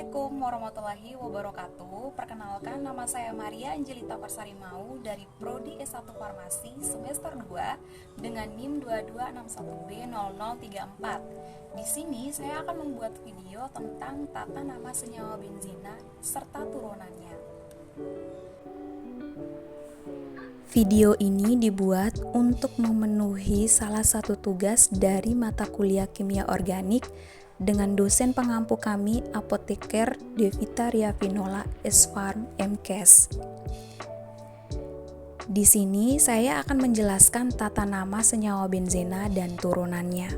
Assalamualaikum warahmatullahi wabarakatuh. Perkenalkan, nama saya Maria Angelita Persarimau dari Prodi S1 Farmasi semester 2 dengan NIM 2261B0034. Di sini saya akan membuat video tentang tata nama senyawa benzina serta turunannya. Video ini dibuat untuk memenuhi salah satu tugas dari mata kuliah kimia organik dengan dosen pengampu kami, Apoteker Devita Riafinola S.Pharm MKes. Di sini saya akan menjelaskan tata nama senyawa benzena dan turunannya.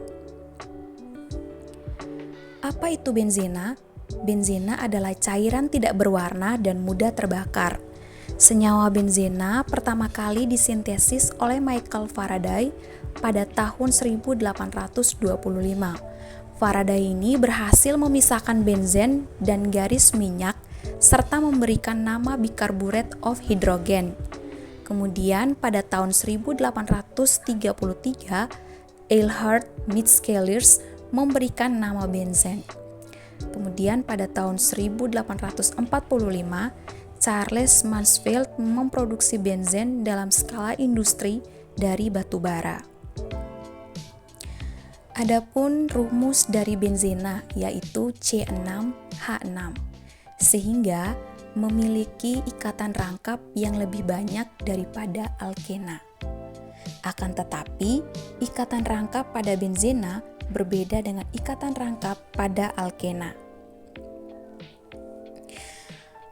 Apa itu benzena? Benzena adalah cairan tidak berwarna dan mudah terbakar. Senyawa benzena pertama kali disintesis oleh Michael Faraday pada tahun 1825. Faraday ini berhasil memisahkan benzen dan garis minyak serta memberikan nama bicarbonate of hydrogen. Kemudian pada tahun 1833, Eilhard Mitschelers memberikan nama benzen. Kemudian pada tahun 1845, Charles Mansfield memproduksi benzen dalam skala industri dari batu bara. Adapun rumus dari benzena yaitu C6H6 sehingga memiliki ikatan rangkap yang lebih banyak daripada alkena. Akan tetapi, ikatan rangkap pada benzena berbeda dengan ikatan rangkap pada alkena.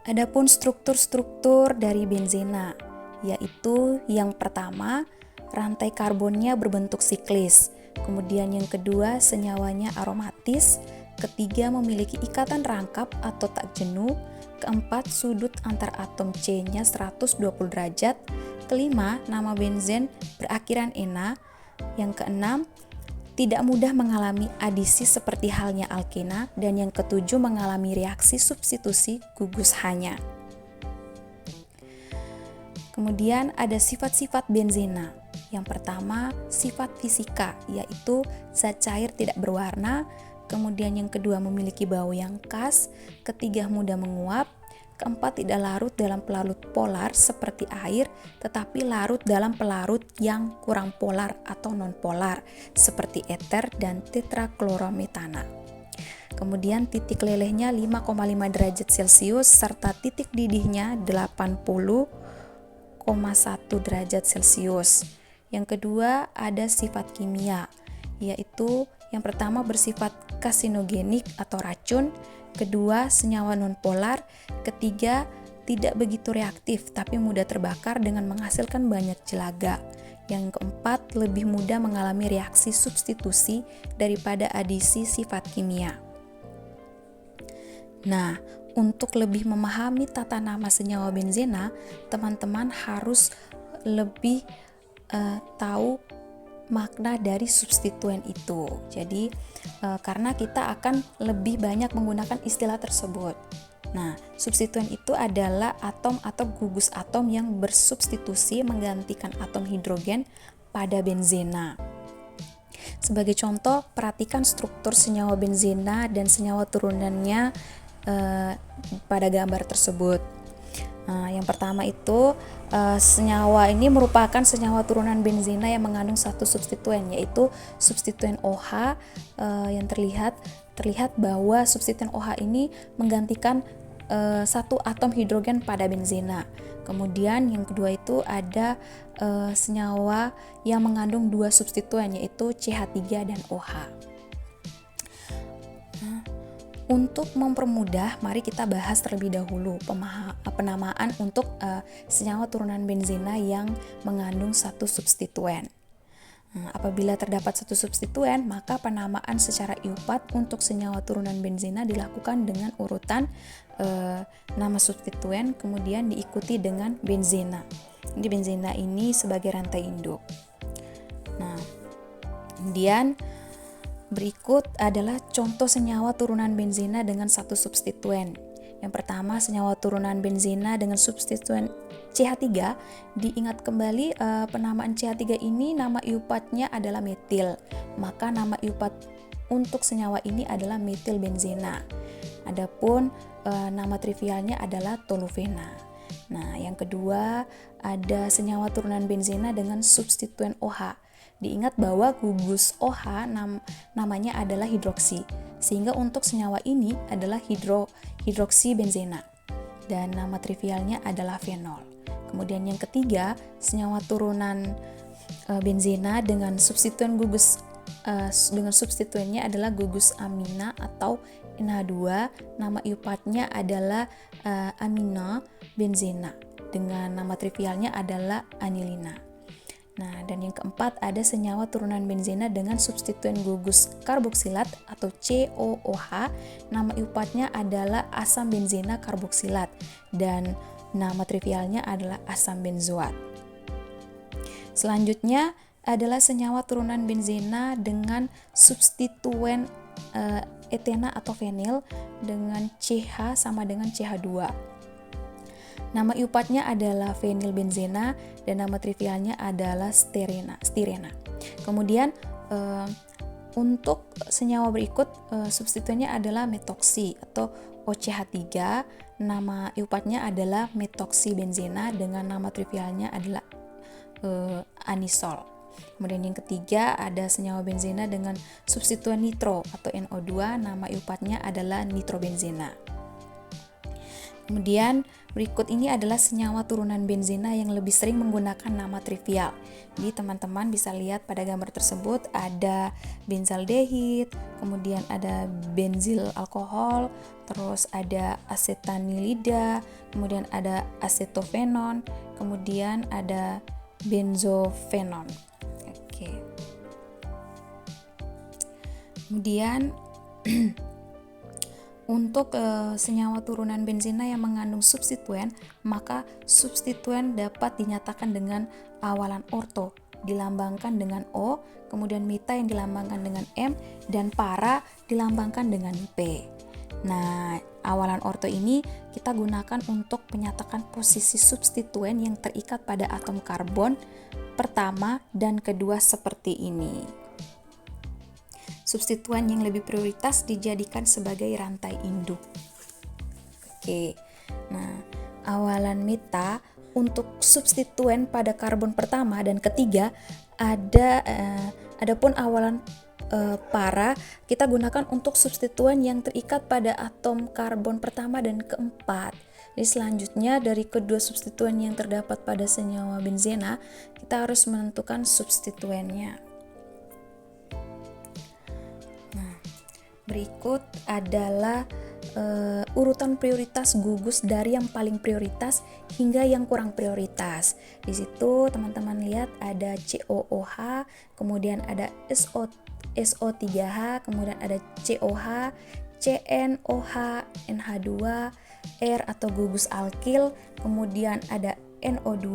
Adapun struktur-struktur dari benzena yaitu yang pertama, rantai karbonnya berbentuk siklis. Kemudian yang kedua, senyawanya aromatis. Ketiga, memiliki ikatan rangkap atau tak jenuh. Keempat, sudut antar atom C-nya 120 derajat. Kelima, nama benzen berakhiran ena. Yang keenam, tidak mudah mengalami adisi seperti halnya alkena. Dan yang ketujuh, mengalami reaksi substitusi gugus H-nya. Kemudian ada sifat-sifat benzena. Yang pertama, sifat fisika, yaitu zat cair tidak berwarna. Kemudian yang kedua, memiliki bau yang khas. Ketiga, mudah menguap. Keempat, tidak larut dalam pelarut polar seperti air, tetapi larut dalam pelarut yang kurang polar atau non-polar seperti eter dan tetraklorometana. Kemudian titik lelehnya 5,5 derajat Celcius serta titik didihnya 80,1 derajat Celcius. Yang kedua, ada sifat kimia, yaitu yang pertama bersifat karsinogenik atau racun, kedua senyawa nonpolar, ketiga tidak begitu reaktif tapi mudah terbakar dengan menghasilkan banyak jelaga. Yang keempat, lebih mudah mengalami reaksi substitusi daripada adisi sifat kimia. Nah, untuk lebih memahami tata nama senyawa benzena, teman-teman harus lebih tahu makna dari substituen itu. Jadi karena kita akan lebih banyak menggunakan istilah tersebut. Nah, substituen itu adalah atom atau gugus atom yang bersubstitusi menggantikan atom hidrogen pada benzena. Sebagai contoh, perhatikan struktur senyawa benzena dan senyawa turunannya pada gambar tersebut. Yang pertama itu senyawa ini merupakan senyawa turunan benzena yang mengandung satu substituen, yaitu substituen OH. Yang terlihat bahwa substituen OH ini menggantikan satu atom hidrogen pada benzena. Kemudian yang kedua itu ada senyawa yang mengandung dua substituen, yaitu CH3 dan OH. Untuk mempermudah, mari kita bahas terlebih dahulu penamaan untuk senyawa turunan benzena yang mengandung satu substituen. Apabila terdapat satu substituen, maka penamaan secara IUPAT untuk senyawa turunan benzena dilakukan dengan urutan nama substituen, kemudian diikuti dengan benzena. Jadi benzena ini sebagai rantai induk. Nah, kemudian berikut adalah contoh senyawa turunan benzena dengan satu substituen. Yang pertama, senyawa turunan benzena dengan substituen CH3. Diingat kembali penamaan CH3 ini nama IUPAT-nya adalah metil. Maka nama IUPAT untuk senyawa ini adalah metil benzena. Adapun nama trivialnya adalah toluvena. Nah, yang kedua ada senyawa turunan benzena dengan substituen OH. Diingat bahwa gugus OH namanya adalah hidroksi, sehingga untuk senyawa ini adalah hidroksi benzena dan nama trivialnya adalah fenol. Kemudian yang ketiga, senyawa turunan benzena dengan substituen gugus dengan substituennya adalah gugus amina atau NH2. Nama IUPAC-nya adalah amina benzena dengan nama trivialnya adalah anilina. Nah, dan yang keempat ada senyawa turunan benzena dengan substituen gugus karboksilat atau COOH. Nama IUPAC-nya adalah asam benzena karboksilat dan nama trivialnya adalah asam benzoat. Selanjutnya adalah senyawa turunan benzena dengan substituen etena atau fenil dengan CH sama dengan CH2. Nama IUPAC-nya adalah fenilbenzena dan nama trivialnya adalah stirena. Kemudian untuk senyawa berikut substituennya adalah metoksi atau OCH3. Nama IUPAC-nya adalah metoksibenzena dengan nama trivialnya adalah anisol. Kemudian yang ketiga ada senyawa benzena dengan substituen nitro atau NO2. Nama IUPAC-nya adalah nitrobenzena. Kemudian berikut ini adalah senyawa turunan benzena yang lebih sering menggunakan nama trivial. Jadi teman-teman bisa lihat pada gambar tersebut ada benzaldehid, kemudian ada benzil alkohol, terus ada asetanilida, kemudian ada asetofenon, kemudian ada benzofenon. Oke. Kemudian untuk senyawa turunan benzena yang mengandung substituen, maka substituen dapat dinyatakan dengan awalan orto dilambangkan dengan O, kemudian meta yang dilambangkan dengan M, dan para dilambangkan dengan P. Nah, awalan orto ini kita gunakan untuk menyatakan posisi substituen yang terikat pada atom karbon pertama dan kedua seperti ini. Substituen yang lebih prioritas dijadikan sebagai rantai induk. Oke. Nah, awalan meta untuk substituen pada karbon pertama dan ketiga adapun awalan para kita gunakan untuk substituen yang terikat pada atom karbon pertama dan keempat. Jadi selanjutnya dari kedua substituen yang terdapat pada senyawa benzena, kita harus menentukan substituennya. Nah, berikut adalah urutan prioritas gugus dari yang paling prioritas hingga yang kurang prioritas. Di situ teman-teman lihat ada COOH, kemudian ada SO3H, kemudian ada COH, CNOH, NH2, R atau gugus alkil, kemudian ada NO2,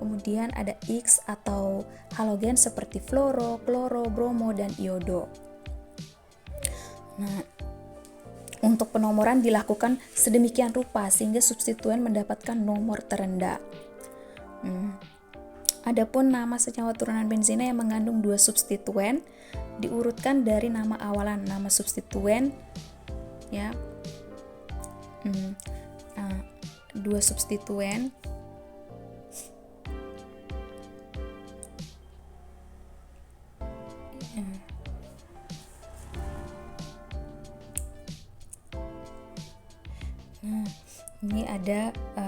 kemudian ada X atau halogen seperti fluoro, kloro, bromo, dan iodo. Nah, untuk penomoran dilakukan sedemikian rupa sehingga substituen mendapatkan nomor terendah. Adapun nama senyawa turunan benzena yang mengandung dua substituen diurutkan dari nama awalan nama substituen, ya. Dua substituen ini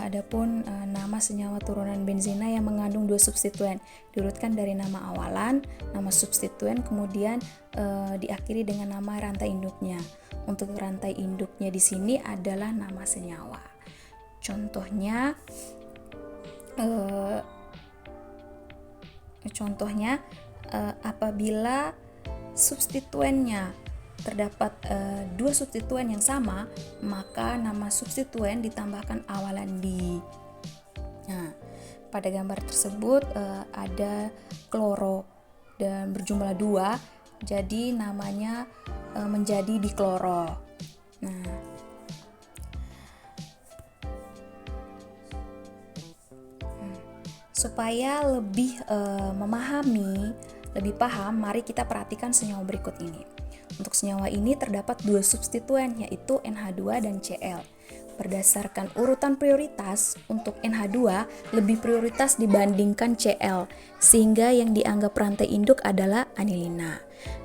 adapun nama senyawa turunan benzena yang mengandung dua substituen diurutkan dari nama awalan, nama substituen, kemudian diakhiri dengan nama rantai induknya. Untuk rantai induknya di sini adalah nama senyawa. Contohnya apabila substituennya terdapat dua substituen yang sama, maka nama substituen ditambahkan awalan di. Nah, pada gambar tersebut ada kloro dan berjumlah 2, jadi namanya menjadi dikloro. Nah, supaya lebih lebih paham, mari kita perhatikan senyawa berikut ini. Untuk senyawa ini terdapat dua substituen, yaitu NH2 dan Cl. Berdasarkan urutan prioritas, untuk NH2 lebih prioritas dibandingkan Cl, sehingga yang dianggap rantai induk adalah anilina.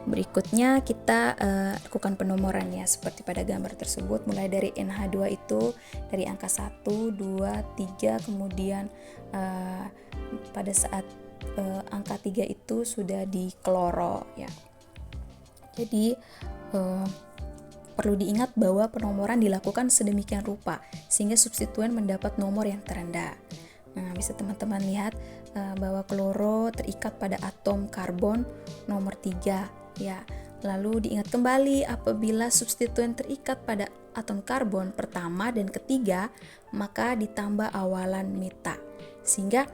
Berikutnya kita lakukan penomorannya seperti pada gambar tersebut, mulai dari NH2 itu dari angka 1, 2, 3, kemudian pada saat angka 3 itu sudah di kloro ya. Jadi perlu diingat bahwa penomoran dilakukan sedemikian rupa sehingga substituen mendapat nomor yang terendah. Nah, bisa teman-teman lihat bahwa kloro terikat pada atom karbon nomor 3 ya. Lalu diingat kembali apabila substituen terikat pada atom karbon pertama dan ketiga, maka ditambah awalan meta. Sehingga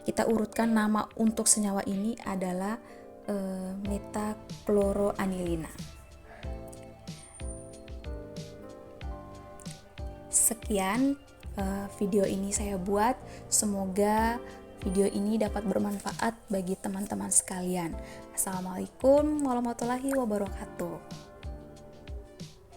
kita urutkan nama untuk senyawa ini adalah metakloroanilina. Sekian video ini saya buat. Semoga video ini dapat bermanfaat bagi teman-teman sekalian. Assalamualaikum warahmatullahi wabarakatuh.